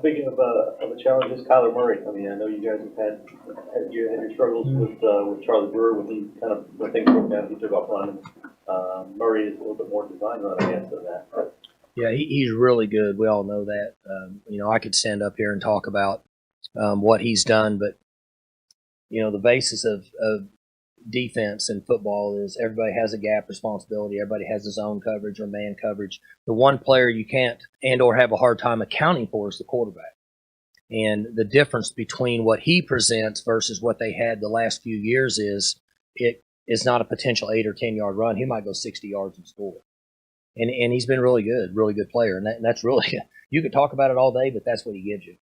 big of a challenge is Kyler Murray? I mean, I know you guys have had your struggles with Charlie Brewer when he kind of, when things broke down, he took off running. Murray is a little bit more design run, I guess, than that. Yeah, he's really good. We all know that. I could stand up here and talk about what he's done, but the basis of defense in football is everybody has a gap responsibility. Everybody has his own coverage or man coverage. The one player you can't or have a hard time accounting for is the quarterback. And the difference between what he presents versus what they had the last few years is it is not a potential 8 or 10 yard run. He might go 60 yards and score. And he's been really good player. And that's really, you could talk about it all day, but that's what he gives you.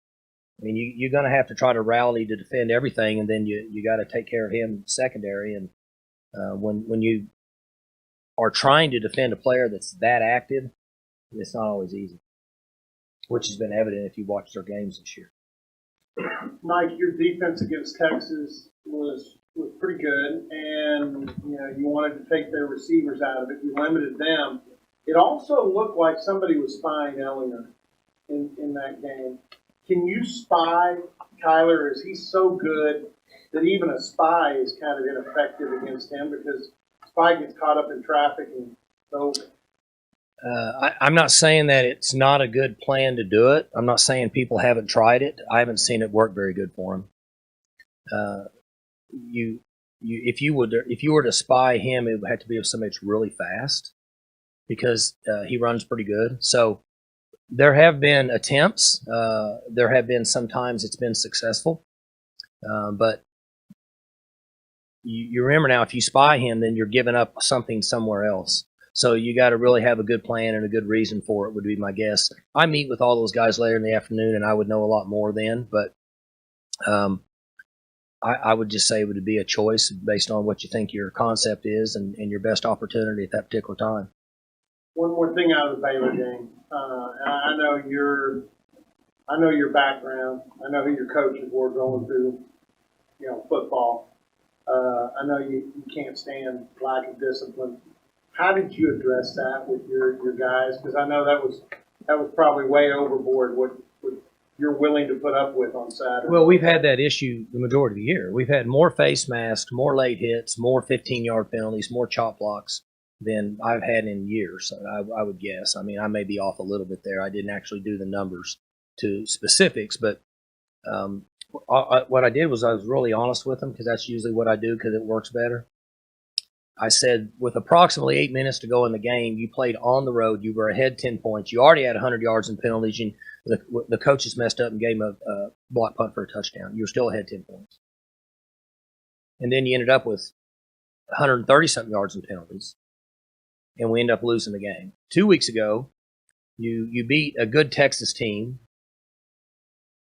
I mean, you're going to have to try to rally to defend everything, and then you got to take care of him secondary. And when you are trying to defend a player that's that active, it's not always easy, which has been evident if you watch their games this year. Mike, your defense against Texas was pretty good, and you wanted to take their receivers out of it. You limited them. It also looked like somebody was spying Ellinger in that game. Can you spy Kyler? Is he so good that even a spy is kind of ineffective against him because spy gets caught up in traffic and so? I'm not saying that it's not a good plan to do it. I'm not saying people haven't tried it. I haven't seen it work very good for him. If you were to spy him, it would have to be of somebody that's really fast because he runs pretty good. So there have been attempts. There have been sometimes it's been successful, but you remember now if you spy him, then you're giving up something somewhere else. So you got to really have a good plan and a good reason for it would be my guess. I meet with all those guys later in the afternoon, and I would know a lot more then. But I would just say it would be a choice based on what you think your concept is and your best opportunity at that particular time. One more thing out of the Baylor game. I know your background. I know who your coaches were going through, football. I know you can't stand lack of discipline. How did you address that with your guys? Because I know that was probably way overboard what you're willing to put up with on Saturday. Well, we've had that issue the majority of the year. We've had more face masks, more late hits, more 15-yard penalties, more chop blocks than I've had in years, I would guess. I mean, I may be off a little bit there. I didn't actually do the numbers to specifics, but what I did was I was really honest with them because that's usually what I do because it works better. I said, with approximately 8 minutes to go in the game, you played on the road. You were ahead 10 points. You already had 100 yards in penalties. The coaches messed up and gave him a block punt for a touchdown. You were still ahead 10 points. And then you ended up with 130-something yards in penalties. And we end up losing the game. 2 weeks ago, you beat a good Texas team,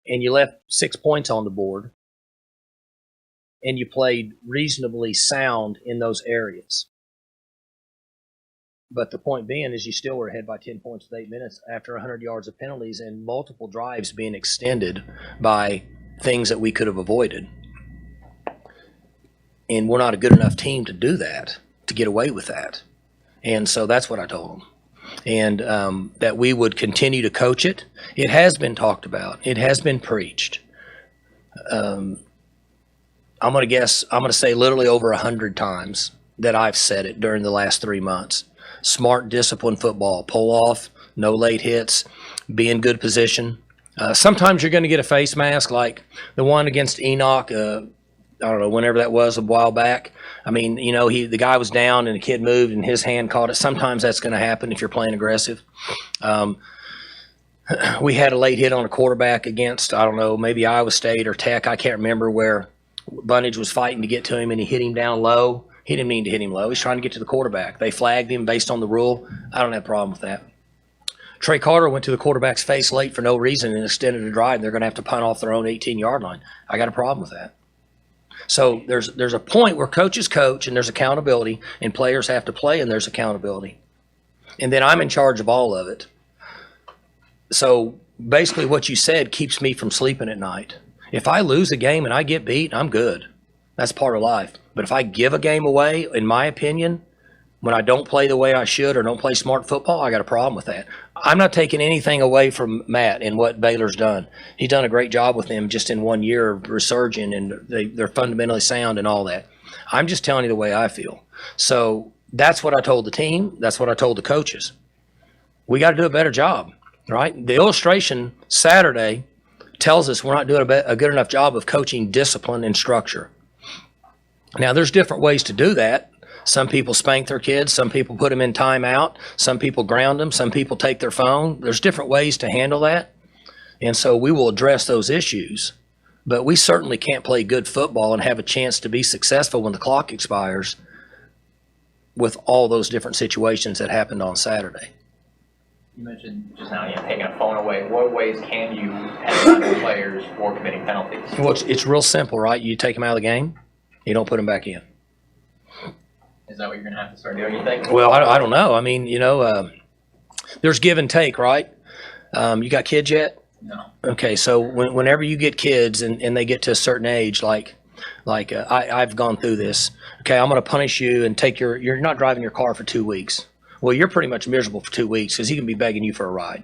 and you left 6 points on the board, and you played reasonably sound in those areas. But the point being is you still were ahead by 10 points with 8 minutes after 100 yards of penalties and multiple drives being extended by things that we could have avoided. And we're not a good enough team to do that, to get away with that. And so that's what I told them. And that we would continue to coach it. It has been talked about. It has been preached. I'm going to say literally over 100 times that I've said it during the last 3 months. Smart, disciplined football. Pull off, no late hits, be in good position. Sometimes you're going to get a face mask like the one against Enoch, I don't know, whenever that was a while back. I mean, the guy was down and the kid moved and his hand caught it. Sometimes that's going to happen if you're playing aggressive. We had a late hit on a quarterback against, I don't know, maybe Iowa State or Tech. I can't remember, where Bunnage was fighting to get to him and he hit him down low. He didn't mean to hit him low. He's trying to get to the quarterback. They flagged him based on the rule. I don't have a problem with that. Trey Carter went to the quarterback's face late for no reason and extended a drive. They're going to have to punt off their own 18-yard line. I got a problem with that. So there's a point where coaches coach and there's accountability and players have to play and there's accountability. And then I'm in charge of all of it. So basically what you said keeps me from sleeping at night. If I lose a game and I get beat, I'm good. That's part of life. But if I give a game away, in my opinion, when I don't play the way I should or don't play smart football, I got a problem with that. I'm not taking anything away from Matt and what Baylor's done. He's done a great job with them just in 1 year of resurging, and they're fundamentally sound and all that. I'm just telling you the way I feel. So that's what I told the team. That's what I told the coaches. We got to do a better job, right? The illustration Saturday tells us we're not doing a good enough job of coaching discipline and structure. Now, there's different ways to do that. Some people spank their kids. Some people put them in timeout. Some people ground them. Some people take their phone. There's different ways to handle that. And so we will address those issues. But we certainly can't play good football and have a chance to be successful when the clock expires with all those different situations that happened on Saturday. You mentioned just now, taking a phone away. What ways can you penalize players for committing penalties? Well, it's real simple, right? You take them out of the game. You don't put them back in. Is that what you're going to have to start doing, you think? Well, I don't know. I mean, there's give and take, right? You got kids yet? No. Okay, so whenever you get kids and they get to a certain age, I've gone through this. Okay, I'm going to punish you and you're not driving your car for 2 weeks. Well, you're pretty much miserable for 2 weeks because he can be begging you for a ride.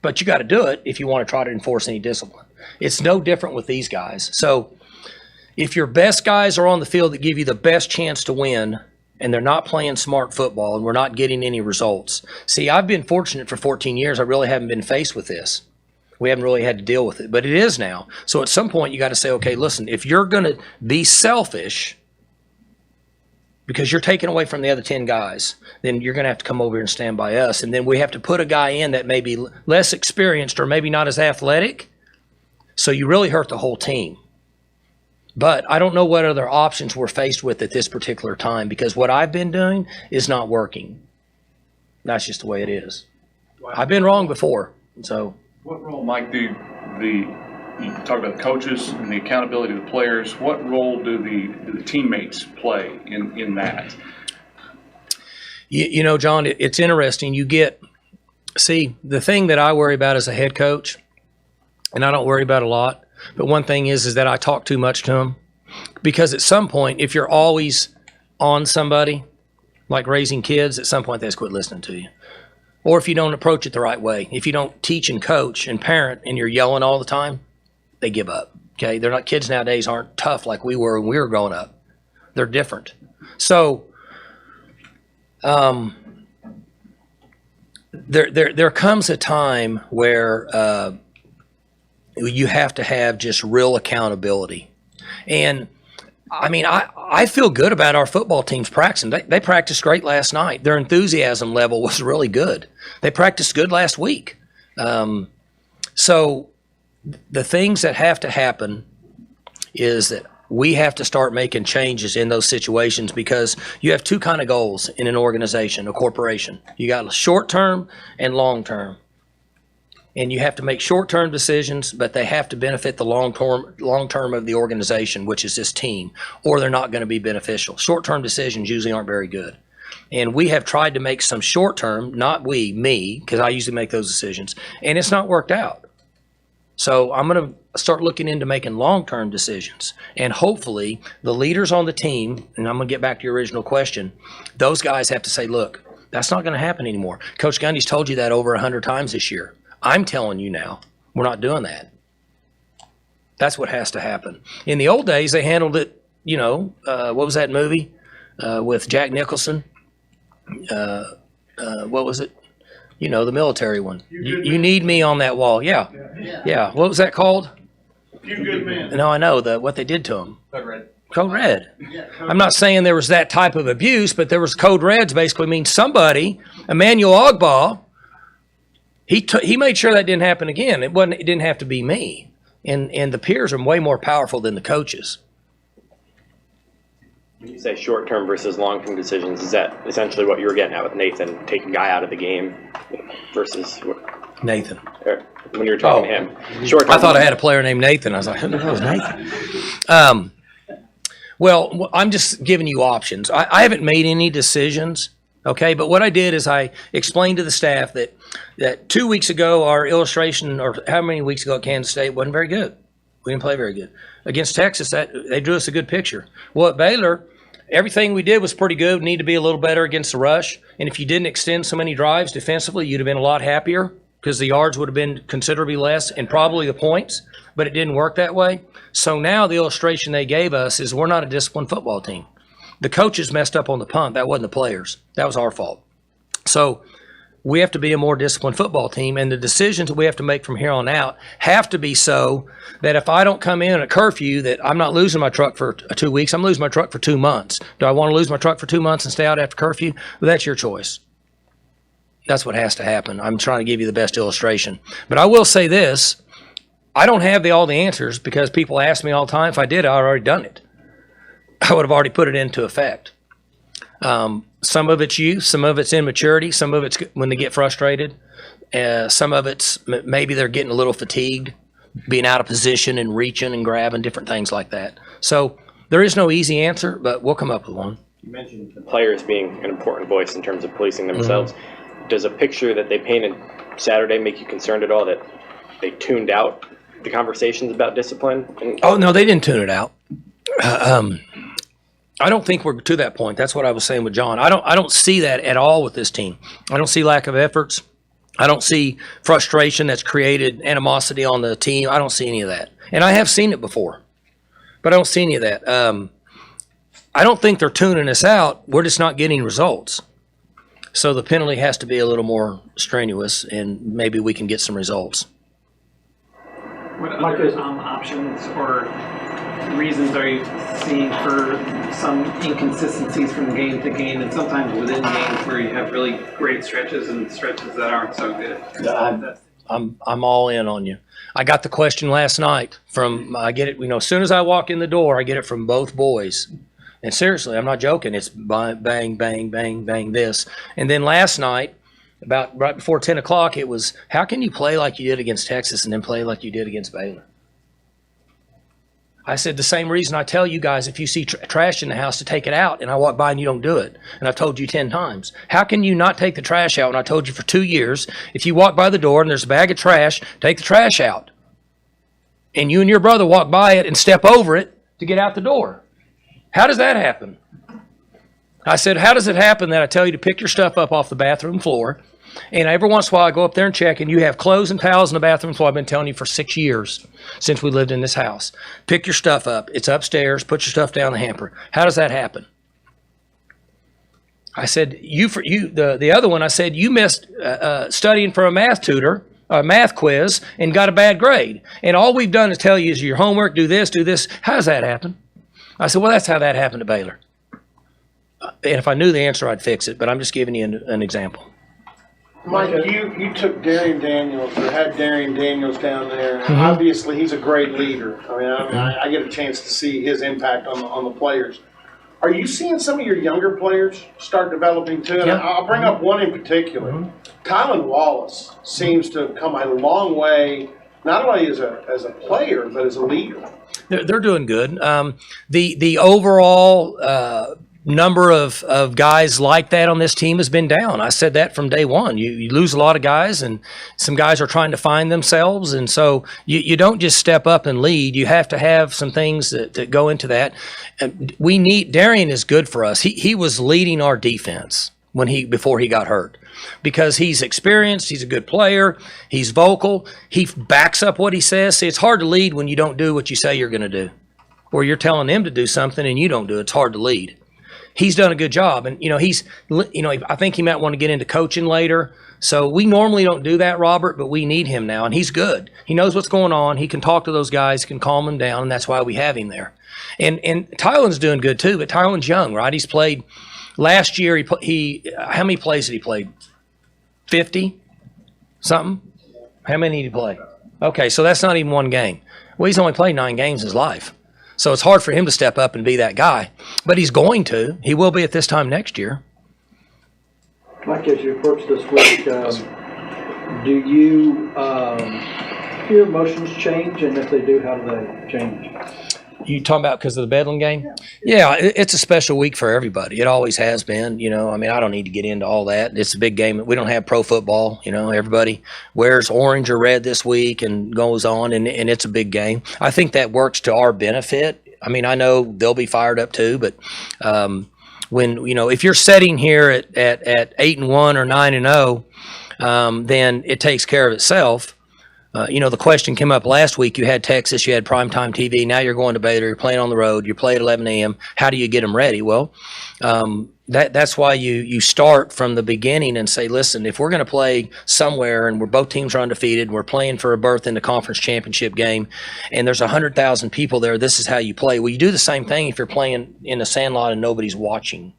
But you got to do it if you want to try to enforce any discipline. It's no different with these guys. So if your best guys are on the field that give you the best chance to win and they're not playing smart football and we're not getting any results. See, I've been fortunate for 14 years. I really haven't been faced with this. We haven't really had to deal with it, but it is now. So at some point you got to say, okay, listen, if you're going to be selfish because you're taking away from the other 10 guys, then you're going to have to come over here and stand by us. And then we have to put a guy in that may be less experienced or maybe not as athletic. So you really hurt the whole team. But I don't know what other options we're faced with at this particular time because what I've been doing is not working. That's just the way it is. I've been wrong before. So what role, Mike, you talk about the coaches and the accountability of the players. What role do the teammates play in that? John, it's interesting. The thing that I worry about as a head coach, and I don't worry about a lot, but one thing is that I talk too much to them because at some point, if you're always on somebody, like raising kids, at some point they just quit listening to you. Or if you don't approach it the right way, if you don't teach and coach and parent and you're yelling all the time, they give up. Okay, they're not kids nowadays aren't tough like we were when we were growing up. They're different. So there comes a time where you have to have just real accountability. And I mean, I feel good about our football team's practicing. They practiced great last night. Their enthusiasm level was really good. They practiced good last week. So the things that have to happen is that we have to start making changes in those situations because you have two kind of goals in an organization, a corporation. You got short-term and long-term. And you have to make short-term decisions, but they have to benefit the long-term of the organization, which is this team, or they're not going to be beneficial. Short-term decisions usually aren't very good. And we have tried to make some short-term, not me, because I usually make those decisions, and it's not worked out. So I'm going to start looking into making long-term decisions. And hopefully the leaders on the team, and I'm going to get back to your original question, those guys have to say, look, that's not going to happen anymore. Coach Gundy's told you that over 100 times this year. I'm telling you now, we're not doing that. That's what has to happen. In the old days, they handled it, what was that movie with Jack Nicholson? What was it? The military one. You need me on that wall. Yeah. What was that called? You good man. No, I know what they did to him. Code Red. Code Red. I'm not saying there was that type of abuse, but there was Code Reds basically means somebody, Emmanuel Ogbaugh, he made sure that didn't happen again. It didn't have to be me. And the peers are way more powerful than the coaches. When you say short-term versus long-term decisions, is that essentially what you were getting at with Nathan, taking a guy out of the game versus Nathan? When you were talking to him? Short-term. I thought I had a player named Nathan. I was like, who the hell is Nathan? Well, I'm just giving you options. I haven't made any decisions. Okay, but what I did is I explained to the staff that 2 weeks ago, our illustration, or how many weeks ago at Kansas State, wasn't very good. We didn't play very good. Against Texas, they drew us a good picture. Well, at Baylor, everything we did was pretty good. We need to be a little better against the rush. And if you didn't extend so many drives defensively, you'd have been a lot happier because the yards would have been considerably less and probably the points, but it didn't work that way. So now the illustration they gave us is we're not a disciplined football team. The coaches messed up on the punt. That wasn't the players. That was our fault. So we have to be a more disciplined football team, and the decisions that we have to make from here on out have to be so that if I don't come in at curfew, that I'm not losing my truck for 2 weeks, I'm losing my truck for 2 months. Do I want to lose my truck for 2 months and stay out after curfew? Well, that's your choice. That's what has to happen. I'm trying to give you the best illustration. But I will say this, I don't have all the answers because people ask me all the time. If I did, I'd already done it. I would have already put it into effect. Some of it's youth, some of it's immaturity, some of it's when they get frustrated. Some of it's maybe they're getting a little fatigued, being out of position and reaching and grabbing, different things like that. So there is no easy answer, but we'll come up with one. You mentioned the players being an important voice in terms of policing themselves. Does a picture that they painted Saturday make you concerned at all that they tuned out the conversations about discipline? Oh, no, they didn't tune it out. I don't think we're to that point. That's what I was saying with John. I don't see that at all with this team. I don't see lack of efforts. I don't see frustration that's created animosity on the team. I don't see any of that. And I have seen it before, but I don't see any of that. I don't think they're tuning us out. We're just not getting results. So the penalty has to be a little more strenuous, and maybe we can get some results. What other options or reasons are you seeing for some inconsistencies from game to game, and sometimes within games where you have really great stretches and stretches that aren't so good? I'm all in on you. I got the question last night I get it, as soon as I walk in the door, I get it from both boys. And seriously, I'm not joking. It's bang, bang, bang, bang, this. And then last night, about right before 10 o'clock, it was, how can you play like you did against Texas and then play like you did against Baylor? I said the same reason I tell you guys if you see trash in the house to take it out, and I walk by and you don't do it. And I've told you 10 times. How can you not take the trash out when I told you for 2 years, if you walk by the door and there's a bag of trash, take the trash out. And you and your brother walk by it and step over it to get out the door. How does that happen? I said, how does it happen that I tell you to pick your stuff up off the bathroom floor, and every once in a while I go up there and check, and you have clothes and towels in the bathroom floor? I've been telling you for 6 years since we lived in this house. Pick your stuff up. It's upstairs. Put your stuff down the hamper. How does that happen? I said, the other one, I said, you missed studying for a math tutor, a math quiz, and got a bad grade. And all we've done is tell you is your homework, do this, do this. How does that happen? I said, well, that's how that happened to Baylor. And if I knew the answer, I'd fix it, but I'm just giving you an example. Mike, you took Darian Daniels, or had Darian Daniels down there. Mm-hmm. Obviously, he's a great leader. I get a chance to see his impact on the players. Are you seeing some of your younger players start developing too? And I'll bring up one in particular. Mm-hmm. Kylan Wallace seems to have come a long way, not only as a player, but as a leader. They're doing good. The overall number of guys like that on this team has been down. I said that from day one. You lose a lot of guys, and some guys are trying to find themselves, and so you don't just step up and lead. You have to have some things that go into that. Darian is good for us. He was leading our defense before he got hurt, because he's experienced, he's a good player, he's vocal, he backs up what he says. See, it's hard to lead when you don't do what you say you're going to do, or you're telling them to do something and you don't do it. It's hard to lead. He's done a good job, and I think he might want to get into coaching later. So we normally don't do that, Robert, but we need him now, and he's good. He knows what's going on. He can talk to those guys, can calm them down, and that's why we have him there. And Tylen's doing good too, but Tylen's young, right? He's played last year. He how many plays did he play? 50 something. How many did he play? Okay, so that's not even one game. Well, he's only played 9 games in his life. So it's hard for him to step up and be that guy. But he's going to. He will be at this time next year. Mike, as you approach this week, do you your emotions change? And if they do, how do they change? You talking about because of the Bedlam game? Yeah, it's a special week for everybody. It always has been. I don't need to get into all that. It's a big game. We don't have pro football. Everybody wears orange or red this week and goes on, and it's a big game. I think that works to our benefit. I mean, I know they'll be fired up too, but when, if you're sitting here at 8-1 or 9-0, then it takes care of itself. The question came up last week. You had Texas, you had primetime TV. Now you're going to Baylor. You're playing on the road. You play at 11 a.m. How do you get them ready? Well, that's why you start from the beginning and say, listen, if we're going to play somewhere and both teams are undefeated, we're playing for a berth in the conference championship game, and there's 100,000 people there, this is how you play. Well, you do the same thing if you're playing in a sandlot and nobody's watching.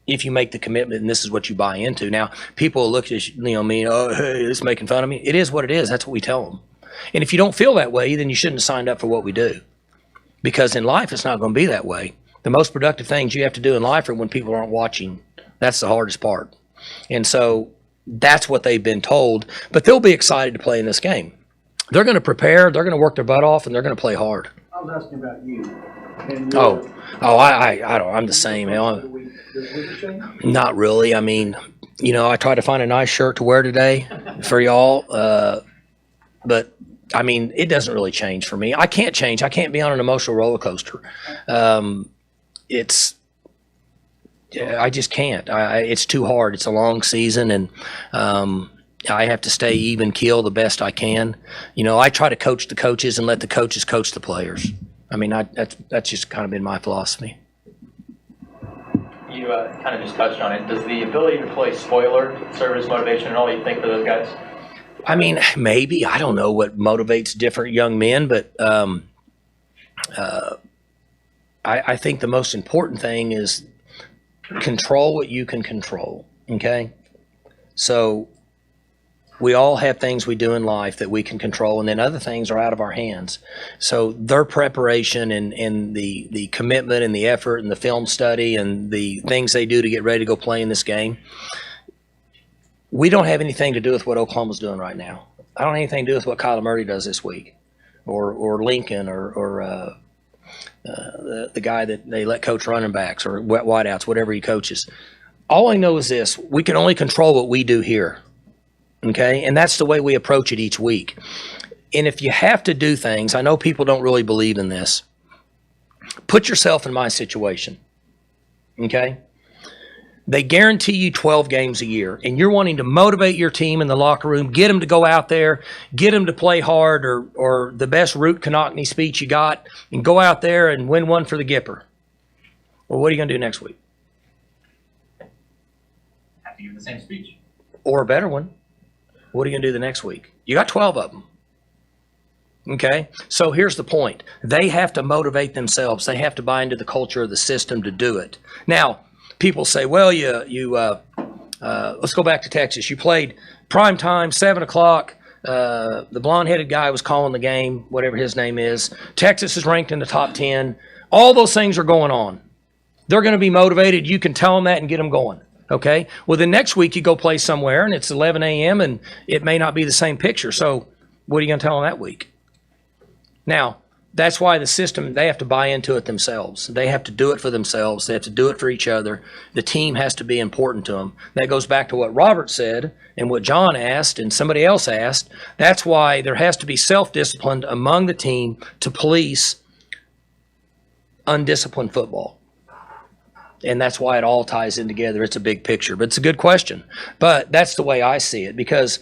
If you make the commitment and this is what you buy into. Now, people will look at me, oh, hey, it's making fun of me. It is what it is. That's what we tell them. And if you don't feel that way, then you shouldn't have signed up for what we do. Because in life, it's not going to be that way. The most productive things you have to do in life are when people aren't watching. That's the hardest part. And so that's what they've been told. But they'll be excited to play in this game. They're going to prepare, they're going to work their butt off, and they're going to play hard. I was asking about you. I don't. I'm the same. Not really. I mean, I try to find a nice shirt to wear today for y'all. But I mean, it doesn't really change for me. I can't change. I can't be on an emotional roller coaster. I just can't. It's too hard. It's a long season, and I have to stay even keel the best I can. I try to coach the coaches and let the coaches coach the players. I mean, that's just kind of been my philosophy. You kind of just touched on it. Does the ability to play spoiler serve as motivation at all, you think, for those guys? I mean, maybe. I don't know what motivates different young men, but I think the most important thing is control what you can control, okay? So we all have things we do in life that we can control, and then other things are out of our hands. So their preparation and the commitment and the effort and the film study and the things they do to get ready to go play in this game, we don't have anything to do with what Oklahoma's doing right now. I don't have anything to do with what Kyler Murray does this week, or Lincoln, or the guy that they let coach running backs or wideouts, whatever he coaches. All I know is this: we can only control what we do here. Okay, and that's the way we approach it each week. And if you have to do things, I know people don't really believe in this. Put yourself in my situation. Okay? They guarantee you 12 games a year, and you're wanting to motivate your team in the locker room, get them to go out there, get them to play hard, or the best Root Konechny speech you got, and go out there and win one for the Gipper. Well, what are you going to do next week? Have to give the same speech. Or a better one. What are you going to do the next week? You got 12 of them. Okay? So here's the point. They have to motivate themselves. They have to buy into the culture of the system to do it. Now, people say, well, let's go back to Texas. You played prime time, 7 o'clock. The blonde-headed guy was calling the game, whatever his name is. Texas is ranked in the top 10. All those things are going on. They're going to be motivated. You can tell them that and get them going. Okay? Well, the next week you go play somewhere, and it's 11 a.m., and it may not be the same picture. So what are you going to tell them that week? Now, that's why the system, they have to buy into it themselves. They have to do it for themselves. They have to do it for each other. The team has to be important to them. That goes back to what Robert said and what John asked and somebody else asked. That's why there has to be self-discipline among the team to police undisciplined football. And that's why it all ties in together. It's a big picture. But it's a good question. But that's the way I see it, because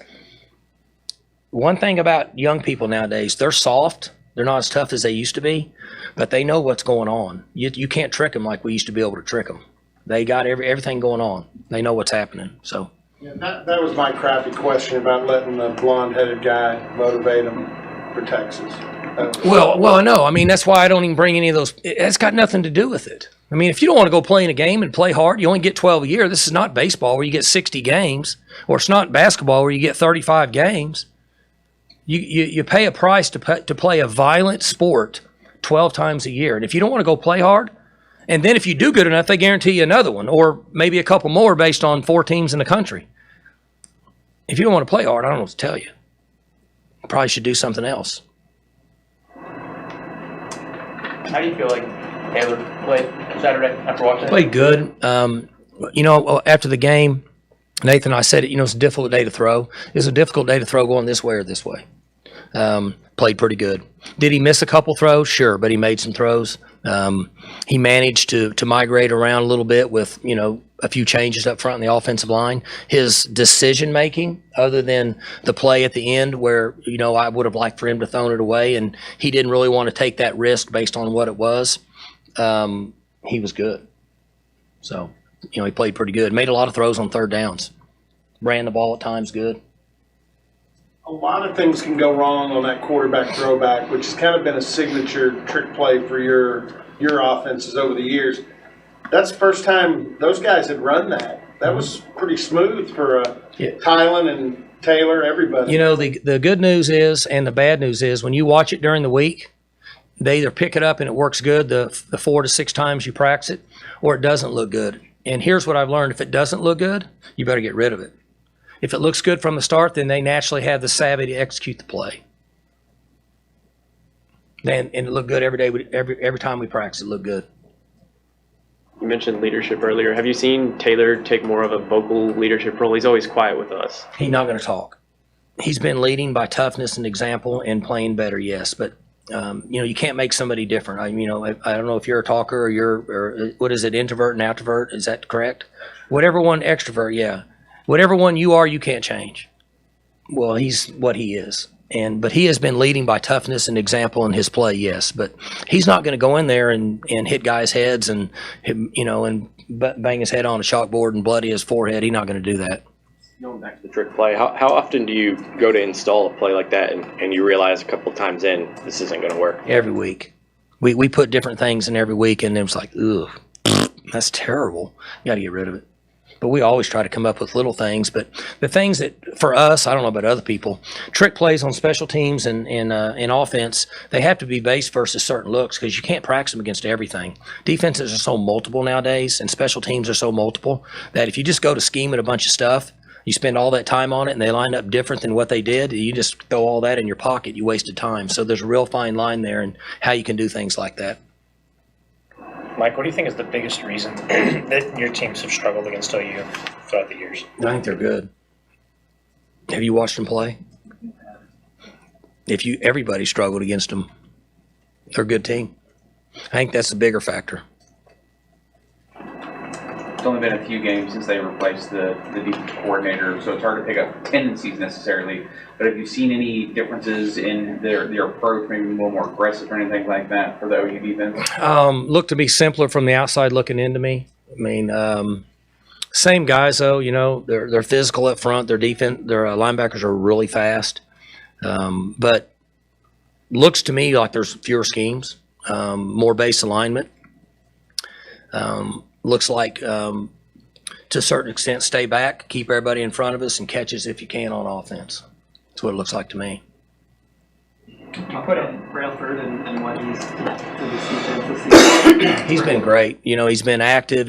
one thing about young people nowadays, they're soft. They're not as tough as they used to be, but they know what's going on. You can't trick them like we used to be able to trick them. They got everything going on. They know what's happening. So Yeah, that was my crappy question about letting the blonde-headed guy motivate them for Texas. Well, I know. I mean, that's why I don't even bring any of those. It's got nothing to do with it. I mean, if you don't want to go play in a game and play hard, you only get 12 a year. This is not baseball where you get 60 games, or it's not basketball where you get 35 games. You pay a price to play a violent sport 12 times a year. And if you don't want to go play hard, and then if you do good enough, they guarantee you another one, or maybe a couple more based on 4 teams in the country. If you don't want to play hard, I don't know what to tell you. You probably should do something else. How do you feel like Taylor played Saturday after watching it? Played good. After the game, Nathan and I said, it's a difficult day to throw. It's a difficult day to throw going this way or this way. Played pretty good. Did he miss a couple throws? Sure, but he made some throws. He managed to migrate around a little bit with, a few changes up front in the offensive line. His decision making, other than the play at the end where, I would have liked for him to throw it away, and he didn't really want to take that risk based on what it was. He was good. So, he played pretty good. Made a lot of throws on third downs. Ran the ball at times good. A lot of things can go wrong on that quarterback throwback, which has kind of been a signature trick play for your offenses over the years. That's the first time those guys had run that. That was pretty smooth for Tylen and Taylor, everybody. The good news is, and the bad news is, when you watch it during the week, they either pick it up and it works good the 4 to 6 times you practice it, or it doesn't look good. And here's what I've learned. If it doesn't look good, you better get rid of it. If it looks good from the start, then they naturally have the savvy to execute the play. And it looked good every day. Every time we practice, it looked good. You mentioned leadership earlier. Have you seen Taylor take more of a vocal leadership role? He's always quiet with us. He's not going to talk. He's been leading by toughness and example and playing better, yes. But, you can't make somebody different. I don't know if you're a talker or what is it, introvert and extrovert? Is that correct? Whatever one, extrovert, yeah. Whatever one you are, you can't change. Well, he's what he is. But he has been leading by toughness and example in his play, yes. But he's not going to go in there and hit guys' heads and bang his head on a chalkboard and bloody his forehead. He's not going to do that. Going back to the trick play, how often do you go to install a play like that and you realize a couple of times in this isn't going to work? Every week. We put different things in every week, and it was like, ugh, that's terrible. You got to get rid of it. But we always try to come up with little things. But the things that, for us, I don't know about other people, trick plays on special teams and in offense, they have to be base versus certain looks because you can't practice them against everything. Defenses are so multiple nowadays, and special teams are so multiple that if you just go to scheme at a bunch of stuff, you spend all that time on it and they line up different than what they did, you just throw all that in your pocket, you wasted time. So there's a real fine line there in how you can do things like that. Mike, what do you think is the biggest reason that your teams have struggled against OU throughout the years? I think they're good. Have you watched them play? Everybody struggled against them. They're a good team. I think that's the bigger factor. It's only been a few games since they replaced the defensive coordinator, so it's hard to pick up tendencies necessarily. But have you seen any differences in their approach, maybe a little more aggressive or anything like that for the OU defense? Looked to be simpler from the outside looking into me. I mean, same guys though. They're physical up front. Their linebackers are really fast, but looks to me like there's fewer schemes, more base alignment. Looks like, to a certain extent, stay back, keep everybody in front of us, and catch us if you can on offense. That's what it looks like to me. Talk about Brailford and what he's to this defense this season. He's been great. He's been active.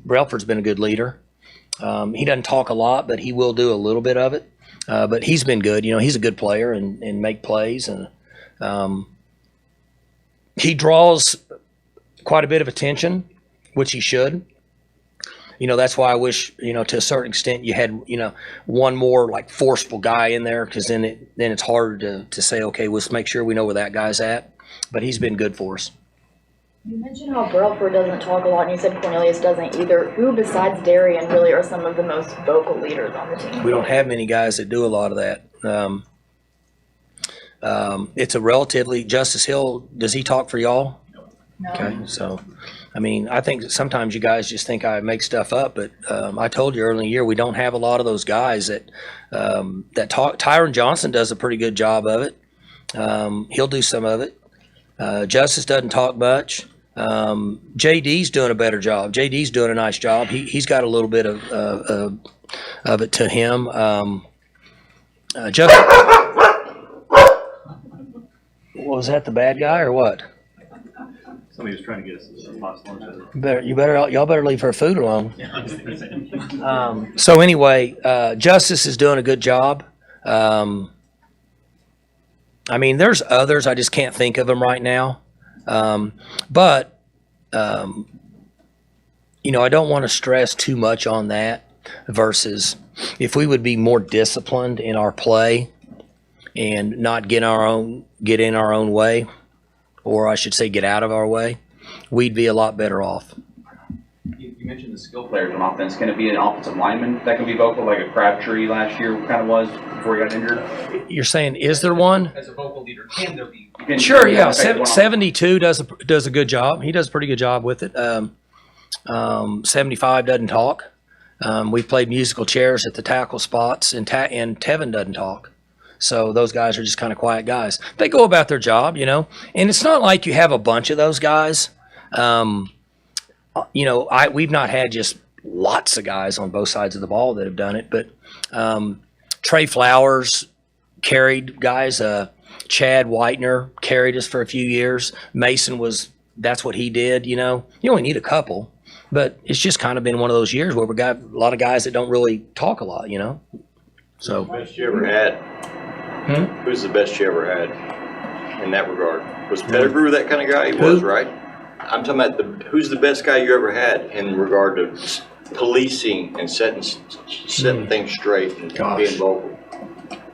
Brailford's been a good leader. He doesn't talk a lot, but he will do a little bit of it. But he's been good. He's a good player and make plays, and he draws quite a bit of attention, which he should. That's why I wish, to a certain extent you had, one more like forceful guy in there, because then it's harder to say, okay, let's make sure we know where that guy's at. But he's been good for us. You mentioned how Brailford doesn't talk a lot, and you said Cornelius doesn't either. Who besides Darian really are some of the most vocal leaders on the team? We don't have many guys that do a lot of that. It's a relatively, Justice Hill, does he talk for y'all? No. Okay, so, I think that sometimes you guys just think I make stuff up, but I told you early in the year we don't have a lot of those guys that talk. Tyron Johnson does a pretty good job of it. He'll do some of it. Justice doesn't talk much. JD's doing a better job. JD's doing a nice job. He's got a little bit of it to him. Justice, was that the bad guy or what? Somebody was trying to get us some hot lunch. Y'all better leave her food alone. So anyway, Justice is doing a good job. There's others. I just can't think of them right now. But I don't want to stress too much on that versus if we would be more disciplined in our play, and not get in our own way, or I should say get out of our way, we'd be a lot better off. You mentioned the skill players on offense. Can it be an offensive lineman that can be vocal, like a Crabtree last year kind of was before he got injured? You're saying, is there one? As a vocal leader, can there be? Sure, yeah. 72 does a good job. He does a pretty good job with it. 75 doesn't talk. We've played musical chairs at the tackle spots, and Tevin doesn't talk. So those guys are just kind of quiet guys. They go about their job, and it's not like you have a bunch of those guys. We've not had just lots of guys on both sides of the ball that have done it, but Trey Flowers carried guys. Chad Whitener carried us for a few years. Mason that's what he did, You only need a couple, but it's just kind of been one of those years where we got a lot of guys that don't really talk a lot, So. Best you ever had? Who's the best you ever had in that regard? Was Pettigrew that kind of guy? He was, right? I'm talking about who's the best guy you ever had in regard to policing and setting things straight and being vocal.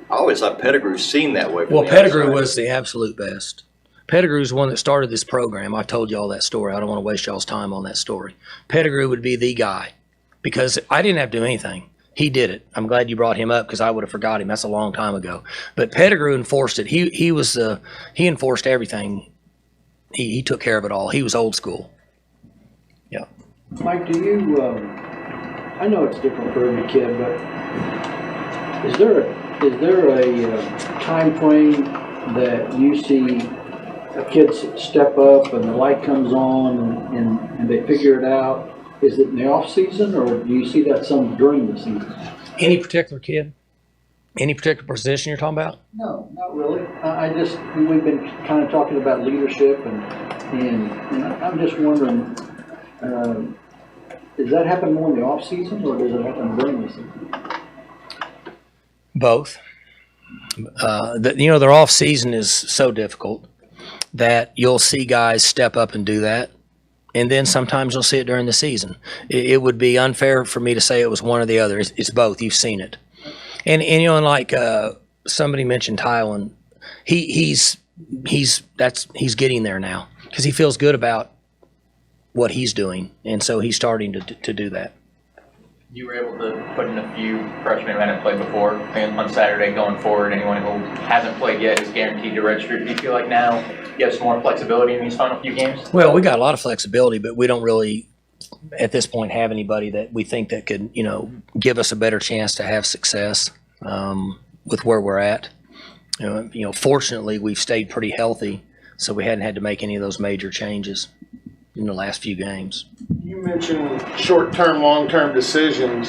I always thought Pettigrew seemed that way. Well, Pettigrew was the absolute best. Pettigrew's the one that started this program. I've told you all that story. I don't want to waste y'all's time on that story. Pettigrew would be the guy because I didn't have to do anything. He did it. I'm glad you brought him up because I would have forgot him. That's a long time ago. But Pettigrew enforced it. He enforced everything. He took care of it all. He was old school. Yeah. Mike, do you, I know it's different for every kid, but is there a time frame that you see a kid step up and the light comes on and they figure it out? Is it in the off season, or do you see that some during the season? Any particular kid? Any particular position you're talking about? No, not really. We've been kind of talking about leadership, and I'm just wondering, does that happen more in the off season, or does it happen during the season? Both. Their off season is so difficult that you'll see guys step up and do that. And then sometimes you'll see it during the season. It would be unfair for me to say it was one or the other. It's both. You've seen it. And like somebody mentioned Tylen, he's getting there now because he feels good about what he's doing, and so he's starting to do that. You were able to put in a few freshmen who hadn't played before, and on Saturday going forward, anyone who hasn't played yet is guaranteed to register. Do you feel like now you have some more flexibility in these final few games? Well, we got a lot of flexibility, but we don't really, at this point, have anybody that we think that could, give us a better chance to have success with where we're at. Fortunately, we've stayed pretty healthy, so we hadn't had to make any of those major changes in the last few games. You mentioned short-term, long-term decisions.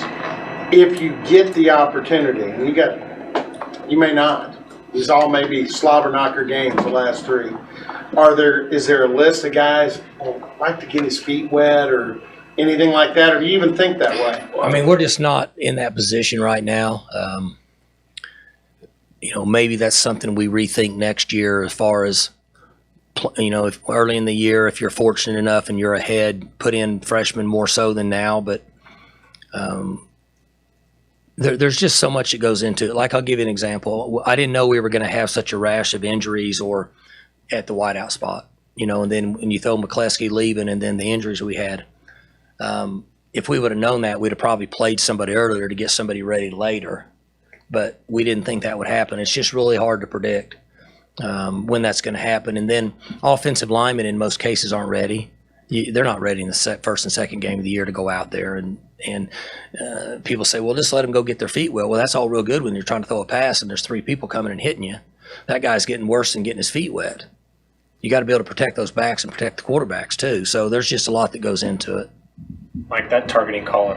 If you get the opportunity, and you may not. These all may be slobber knocker games, the last three. Is there a list of guys who like to get his feet wet or anything like that, or do you even think that way? I mean, we're just not in that position right now. Maybe that's something we rethink next year as far as, if early in the year, if you're fortunate enough and you're ahead, put in freshmen more so than now. But there's just so much that goes into it. Like, I'll give you an example. I didn't know we were going to have such a rash of injuries or at the wideout spot, and then when you throw McCleskey leaving and then the injuries we had. If we would have known that, we'd have probably played somebody earlier to get somebody ready later. But we didn't think that would happen. It's just really hard to predict when that's going to happen. And then offensive linemen in most cases aren't ready. They're not ready in the first and second game of the year to go out there. And people say, well, just let them go get their feet wet. Well, that's all real good when you're trying to throw a pass and there's three people coming and hitting you. That guy's getting worse than getting his feet wet. You got to be able to protect those backs and protect the quarterbacks too. So there's just a lot that goes into it. Like that targeting call on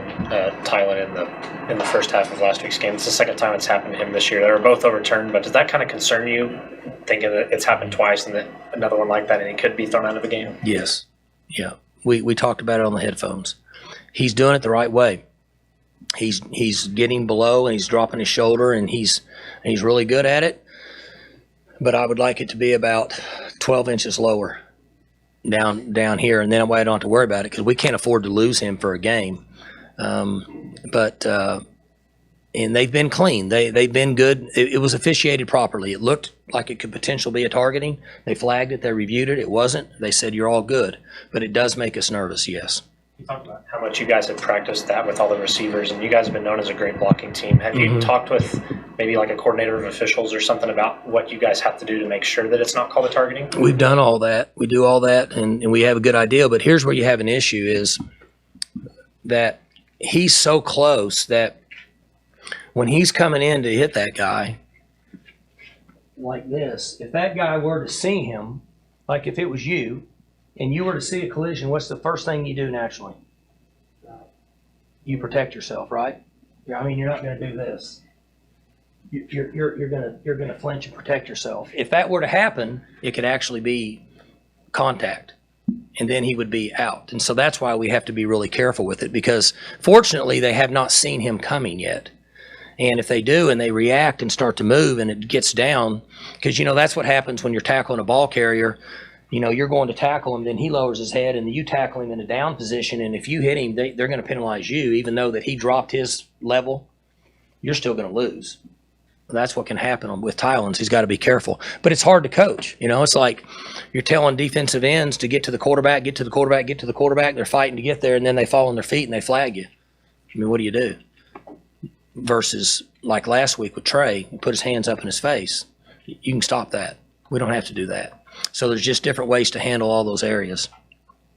Tylen in the first half of last week's game. It's the second time it's happened to him this year. They were both overturned, but does that kind of concern you, thinking that it's happened twice and that another one like that and he could be thrown out of the game? Yes. Yeah. We talked about it on the headphones. He's doing it the right way. He's getting below and he's dropping his shoulder and he's really good at it. But I would like it to be about 12 inches lower down here, and then I don't have to worry about it because we can't afford to lose him for a game. But and they've been clean. They've been good. It was officiated properly. It looked like it could potentially be a targeting. They flagged it. They reviewed it. It wasn't. They said you're all good, but it does make us nervous. Yes. You talked about how much you guys have practiced that with all the receivers, and you guys have been known as a great blocking team. Have you talked with maybe like a coordinator of officials or something about what you guys have to do to make sure that it's not called a targeting? We've done all that. We do all that, and we have a good idea. But here's where you have an issue is that he's so close that when he's coming in to hit that guy like this, if that guy were to see him, like if it was you, and you were to see a collision, what's the first thing you do naturally? You protect yourself, right? I mean, you're not going to do this. You're going to flinch and protect yourself. If that were to happen, it could actually be contact, and then he would be out. And so that's why we have to be really careful with it, because fortunately they have not seen him coming yet. And if they do and they react and start to move and it gets down, because, that's what happens when you're tackling a ball carrier. You're going to tackle him, then he lowers his head, and you tackle him in a down position. And if you hit him, they're going to penalize you, even though that he dropped his level. You're still going to lose. That's what can happen with Tylen's. He's got to be careful. But it's hard to coach. It's like you're telling defensive ends to get to the quarterback, get to the quarterback, get to the quarterback. They're fighting to get there, and then they fall on their feet and they flag you. What do you do? Versus like last week with Trey, he put his hands up in his face. You can stop that. We don't have to do that. So there's just different ways to handle all those areas.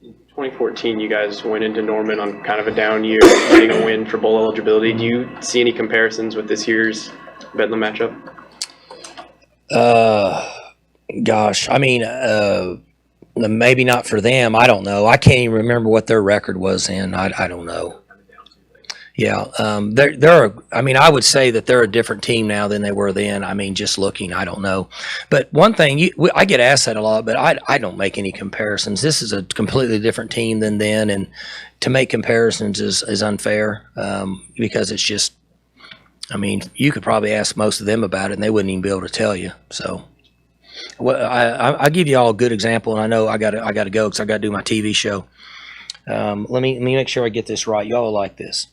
2014, you guys went into Norman on kind of a down year, getting a win for bowl eligibility. Do you see any comparisons with this year's Bedlam matchup? Gosh, I mean, maybe not for them. I don't know. I can't even remember what their record was in. I don't know. Yeah, I would say that they're a different team now than they were then. Just looking, I don't know. But one thing, I get asked that a lot, but I don't make any comparisons. This is a completely different team than then, and to make comparisons is unfair because it's just, you could probably ask most of them about it, and they wouldn't even be able to tell you. So, well, I give you all a good example, and I know I got to go because I got to do my TV show. Let me make sure I get this right. Y'all like this.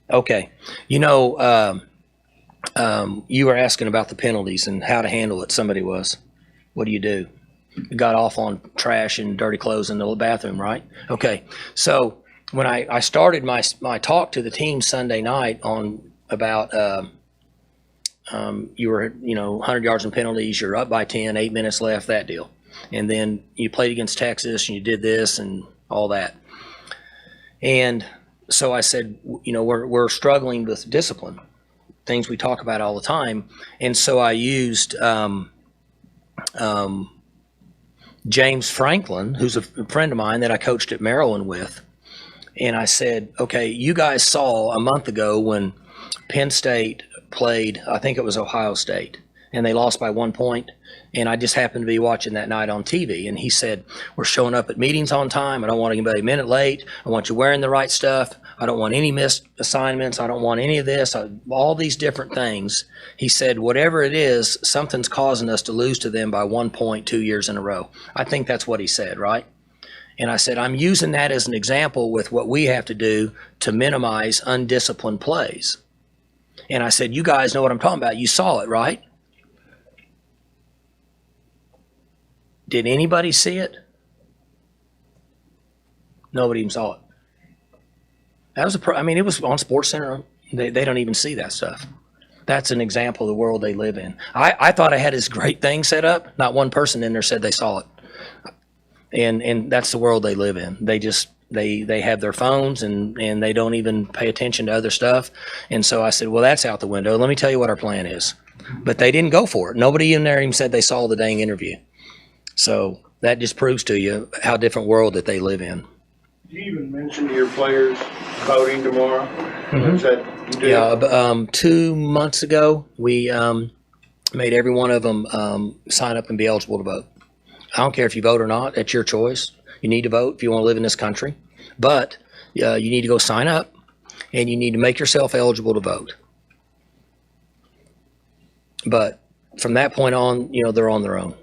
Okay. You were asking about the penalties and how to handle it. Somebody was. What do you do? You got off on trash and dirty clothes in the bathroom, right? Okay. So when I started my talk to the team Sunday night on about you were 100 yards in penalties, you're up by 10, 8 minutes left, that deal. And then you played against Texas and you did this and all that. And so I said, we're struggling with discipline, things we talk about all the time. And so I used James Franklin, who's a friend of mine that I coached at Maryland with. And I said, okay, you guys saw a month ago when Penn State played, I think it was Ohio State, and they lost by 1 point. And I just happened to be watching that night on TV. And he said, we're showing up at meetings on time. I don't want anybody a minute late. I want you wearing the right stuff. I don't want any missed assignments. I don't want any of this. All these different things. He said, whatever it is, something's causing us to lose to them by 1 point 2 years in a row. I think that's what he said, right? And I said, I'm using that as an example with what we have to do to minimize undisciplined plays. And I said, you guys know what I'm talking about. You saw it, right? Did anybody see it? Nobody even saw it. That was it was on SportsCenter. They don't even see that stuff. That's an example of the world they live in. I thought I had this great thing set up. Not one person in there said they saw it. And that's the world they live in. They just they have their phones and they don't even pay attention to other stuff. And so I said, well, that's out the window. Let me tell you what our plan is. But they didn't go for it. Nobody in there even said they saw the dang interview. So that just proves to you how different world that they live in. You even mentioned to your players voting tomorrow. Mm-hmm. Is that you did? Yeah, 2 months ago, we made every one of them sign up and be eligible to vote. I don't care if you vote or not. That's your choice. You need to vote if you want to live in this country. But you need to go sign up, and you need to make yourself eligible to vote. But from that point on, they're on their own.